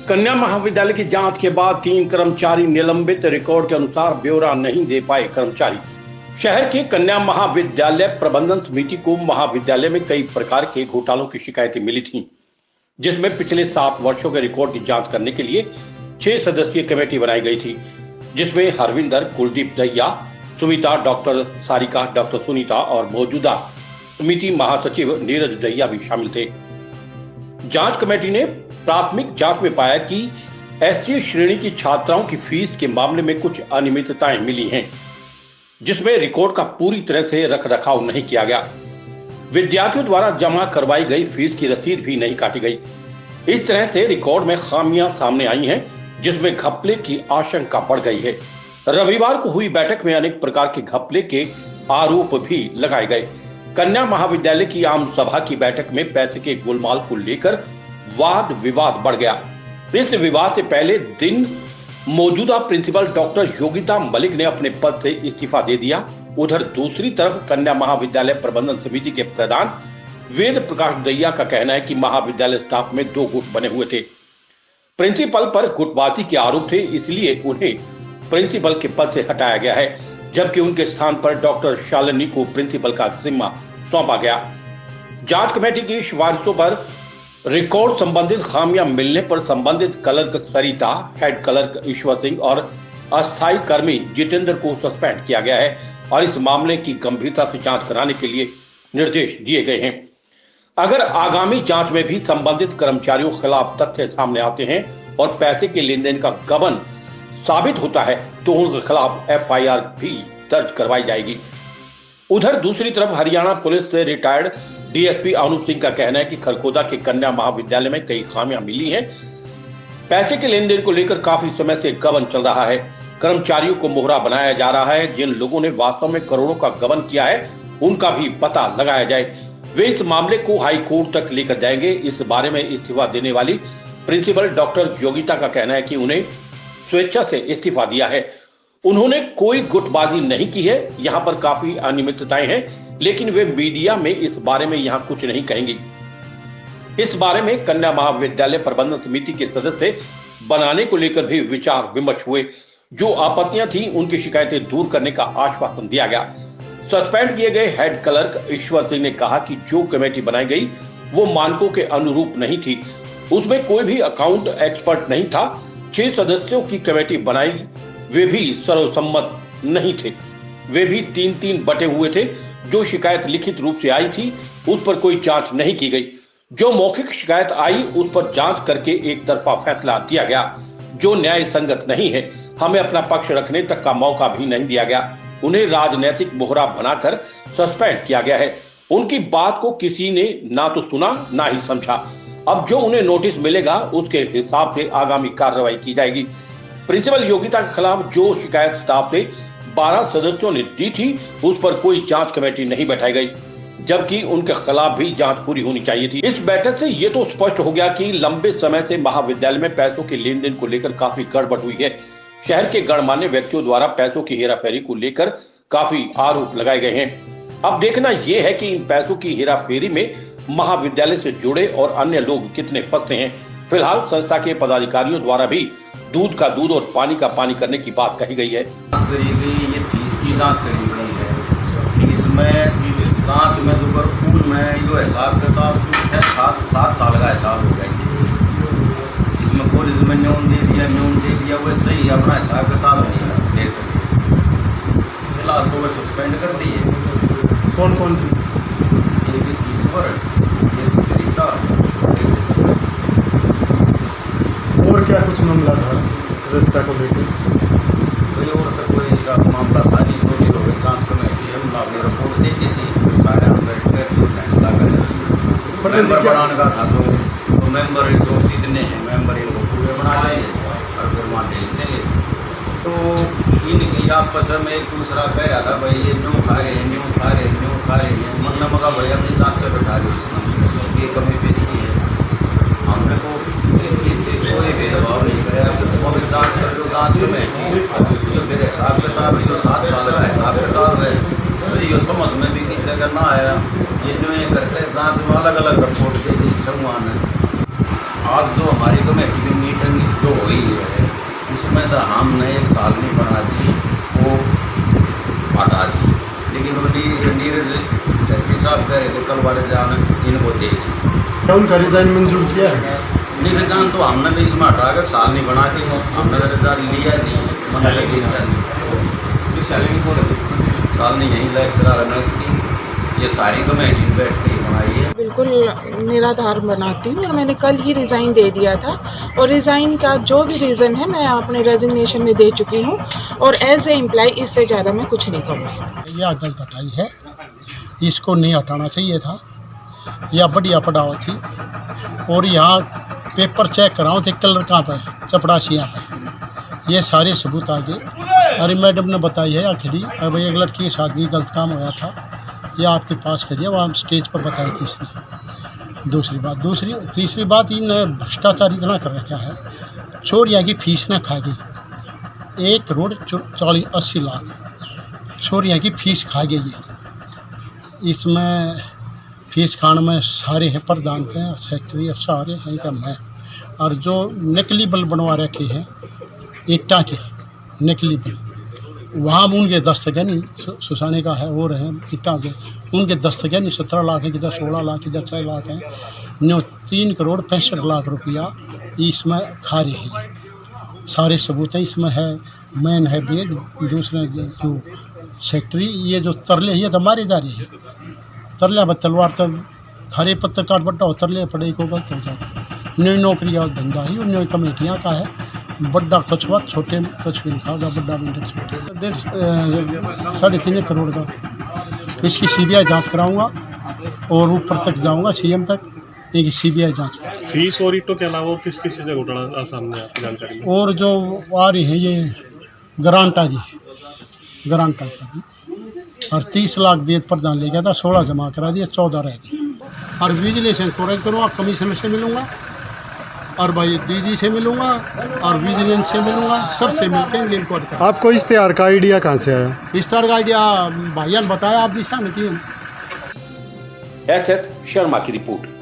कन्या महाविद्यालय की जांच के बाद 3 कर्मचारी निलंबित। रिकॉर्ड के अनुसार ब्यौरा नहीं दे पाए कर्मचारी। शहर के कन्या महाविद्यालय प्रबंधन समिति को महाविद्यालय में कई प्रकार के घोटालों की शिकायतें मिली थीं, जिसमें पिछले 7 वर्षों के रिकॉर्ड की जांच करने के लिए 6 सदस्यीय कमेटी बनाई गई थी, जिसमें हरविंदर, कुलदीप दहिया, सुमिता, डॉक्टर सारिका, डॉक्टर सुनीता और मौजूदा समिति महासचिव नीरज दहिया भी शामिल थे। जांच कमेटी ने प्राथमिक जांच में पाया कि एससी श्रेणी की छात्राओं की फीस के मामले में कुछ अनियमितताएं मिली हैं, जिसमें रिकॉर्ड का पूरी तरह से रखरखाव नहीं किया गया। विद्यार्थियों द्वारा जमा करवाई गई फीस की रसीद भी नहीं काटी गई। इस तरह से रिकॉर्ड में खामियां सामने आई हैं, जिसमें घपले की आशंका बढ़ गई है। रविवार को हुई बैठक में अनेक प्रकार के घपले के आरोप भी लगाए गए। कन्या महाविद्यालय की आम सभा की बैठक में पैसे के गोलमाल को लेकर वाद विवाद बढ़ गया। इस विवाद से पहले दिन मौजूदा प्रिंसिपल डॉक्टर योगिता मलिक ने अपने पद से इस्तीफा दे दिया। उधर दूसरी तरफ कन्या महाविद्यालय प्रबंधन समिति के प्रधान वेद प्रकाश दहिया का कहना है कि महाविद्यालय स्टाफ में 2 गुट बने हुए थे। प्रिंसिपल पर गुटबाजी के आरोप थे, इसलिए उन्हें प्रिंसिपल के पद से हटाया गया है, जबकि उनके स्थान पर डॉक्टर शालिनी को प्रिंसिपल का जिम्मा सौंपा गया। जांच कमेटी की सिफारिशों पर रिकॉर्ड संबंधित खामियां मिलने पर संबंधित क्लर्क सरिता, हेड क्लर्क ईश्वर सिंह और अस्थायी कर्मी जितेंद्र को सस्पेंड किया गया है और इस मामले की गंभीरता से जांच कराने के लिए निर्देश दिए गए हैं। अगर आगामी जांच में भी संबंधित कर्मचारियों के खिलाफ तथ्य सामने आते हैं और पैसे के लेन देन का गबन साबित होता है तो उनके खिलाफ एफआईआर भी दर्ज करवाई जाएगी। उधर दूसरी तरफ हरियाणा पुलिस से रिटायर्ड डीएसपी अनूप सिंह का कहना है कि खरखोदा के कन्या महाविद्यालय में कई खामियां मिली हैं। पैसे के लेन देन को लेकर काफी समय से गबन चल रहा है। कर्मचारियों को मोहरा बनाया जा रहा है। जिन लोगों ने वास्तव में करोड़ों का गबन किया है उनका भी पता लगाया जाए। वे इस मामले को हाई कोर्ट तक लेकर जाएंगे। इस बारे में इस्तीफा देने वाली प्रिंसिपल डॉक्टर योगिता का कहना है कि उन्हें स्वेच्छा से इस्तीफा दिया है। उन्होंने कोई गुटबाजी नहीं की है। यहाँ पर काफी अनियमितताएं हैं, लेकिन वे मीडिया में इस बारे में यहाँ कुछ नहीं कहेंगी। इस बारे में कन्या महाविद्यालय प्रबंधन समिति के सदस्य बनाने को लेकर भी विचार विमर्श हुए। जो आपत्तियां थी उनकी शिकायतें दूर करने का आश्वासन दिया गया। सस्पेंड किए गए हेड क्लर्क ईश्वर सिंह ने कहा कि जो कमेटी बनाई गई वो मानकों के अनुरूप नहीं थी। उसमें कोई भी अकाउंट एक्सपर्ट नहीं था। 6 सदस्यों की कमेटी बनाई, वे भी सर्वसम्मत नहीं थे। वे भी 3-3 बटे हुए थे। जो शिकायत लिखित रूप से आई थी उस पर कोई जांच नहीं की गई। जो मौखिक शिकायत आई उस पर जांच करके एक तरफा फैसला दिया गया, जो न्याय संगत नहीं है। हमें अपना पक्ष रखने तक का मौका भी नहीं दिया गया। उन्हें राजनीतिक मोहरा बनाकर सस्पेंड किया गया है। उनकी बात को किसी ने ना तो सुना ना ही समझा। अब जो उन्हें नोटिस मिलेगा उसके हिसाब से आगामी कार्रवाई की जाएगी। प्रिंसिपल योगिता के खिलाफ जो शिकायत स्टाफ से 12 सदस्यों ने दी थी उस पर कोई जांच कमेटी नहीं बैठाई गई, जबकि उनके खिलाफ भी जांच पूरी होनी चाहिए थी। इस बैठक से ये तो स्पष्ट हो गया कि लंबे समय से महाविद्यालय में पैसों के लेन देन को लेकर काफी गड़बड़ हुई है। शहर के गणमान्य व्यक्तियों द्वारा पैसों की हेराफेरी को लेकर काफी आरोप लगाए गए हैं। अब देखना यह है कि इन पैसों की हेराफेरी में महाविद्यालय से जुड़े और अन्य लोग कितने फंसे हैं। फिलहाल संस्था के पदाधिकारियों द्वारा भी दूध का दूध और पानी का पानी करने की बात कही गई है। ये फीस की जांच करी गई है। फीस में जांच में जो पूल में जो हिसाब किताब 7 साल का हिसाब हो गया। इसमें कॉलेज में न्यून दे दिया वो सही अपना हिसाब किताब नहीं देख सकते। फिलहाल तो वो सस्पेंड कर दी है। कौन सी? एक ईश्वर, एक सरिता। और क्या कुछ मामला था सदस्यता को लेकर? कोई और तक कोई ऐसा मामला था नहीं। दोषी हो गए जांच कमेटी हम अपनी रिपोर्ट दे दी थी, फिर सारे बैठ कर फैसला करें। मेंबर बनाने का था तो मेंबर जो जितने हैं मेंबर इनको पूरे बना लेंगे और फिर वहाँ भेज देंगे। तो इनकी आपस में एक दूसरा कह रहा था भाई ये न्यू खा रहे हैं। मंगना मगा भाई अपनी जांच से बैठा लो, इसमें ये कमी पेशी है। हमने को इस चीज़ से कोई भेदभाव नहीं करे। अब जांच कर लो, जांच कमेटी जो फिर हिसाब किताब है, जो 7 साल का हिसाब किताब है, तो ये समझ में भी किसी अगर ना आया ये जो ये करते जांच में अलग अलग रिपोर्ट दे दी। आज जो हमारी कमेटी की मीटिंग हुई है उसमें तो हमने 1 साल नहीं बना दी, वो हटा दी। लेकिन वो नीरज सेक्रेटरी साहब कह रहे थे कल वाले जान इनको दे दी। क्या उनका रिजाइन मंजूर किया है? नहीं रिजाइन तो हमने भी इसमें हटा कर साल नहीं बना दी, हमने रिजाइन लिया नहीं, मैंने लगे साल नहीं यहीं लेक्चरर है, ये सारी कमेटी बैठ के ही बनाई है। बिल्कुल निराधार बनाती हूँ और मैंने कल ही रिज़ाइन दे दिया था और रिज़ाइन का जो भी रीज़न है मैं अपने रेजिग्नेशन में दे चुकी हूँ और एज ए एम्प्लॉय इससे ज़्यादा मैं कुछ नहीं करूँगी। यह गलत हटाई है, इसको नहीं हटाना चाहिए था, यह बढ़िया पड़ाव थी। और यहाँ पेपर चेक कराओ थे कलर कहाँ पे, चपड़ासियाँ पे, ये सारे सबूत आ गए। अरे मैडम ने बताई है खड़ी, अब एक लड़की के साथ भी गलत काम होया था, ये आपके पास खड़ी है, वहाँ स्टेज पर बताई थी इसने। तीसरी बात इन भ्रष्टाचार इतना कर रखा है, चोरियाँ की फीस ना खा गई, 1 करोड़ 80 लाख चोरियाँ की फीस खा गई है। इसमें फीस खाने में सारे हैं, प्रधान थे, सेक्रेटरी और सारे हैं का मैं। और जो नकली बल बनवा रखे हैं ईटा के नकली बल, वहाँ उनके दस्तगनी सुसाने का है, वो रहे ईटा के, उनके दस्तगनी 17 लाख है, किधर 16 लाख, किधर 6 लाख हैं, 3 करोड़ 65 लाख रुपया इसमें खा रही है। सारे सबूत हैं इसमें है, मैन है बेद, दूसरे जो सेक्रेटरी, ये जो तरले ये तो मारे जा रही है, तरले पर तलवार तब थारे पत्रकार बड्डा हो, तरले पड़े को गलत हो जाता। न्यू नौकरी और धंधा ही न्यू कमेटियाँ का है, बड्डा कछुआ छोटे कुछ भी नहीं खाओगा, बड्डा मिनट छोटे 3.5 करोड़ का। इसकी CBI जांच कराऊंगा और ऊपर तक जाऊंगा CM तक, एक CBI जांच। फीस और ईटों के अलावा किस किसी से घोटाला सामने आपकी जानकारी में? और जो आ रही है ये ग्रांटा का भी, और 30 लाख वेद प्रदान ले गया था, 16 जमा करा दिया, 14 रह गई। और विजिलेंस इंक्वायरी करूँगा, कमीशन से मिलूँगा और भाई DG से मिलूँगा और विजिलेंस से मिलूँगा, सबसे मिलकर इंक्वायरी कर। आपको इश्तेहार का आइडिया कहाँ से आया? इस तरह का आइडिया भाइया ने बताया, आप दिशा में की। SS शर्मा की रिपोर्ट।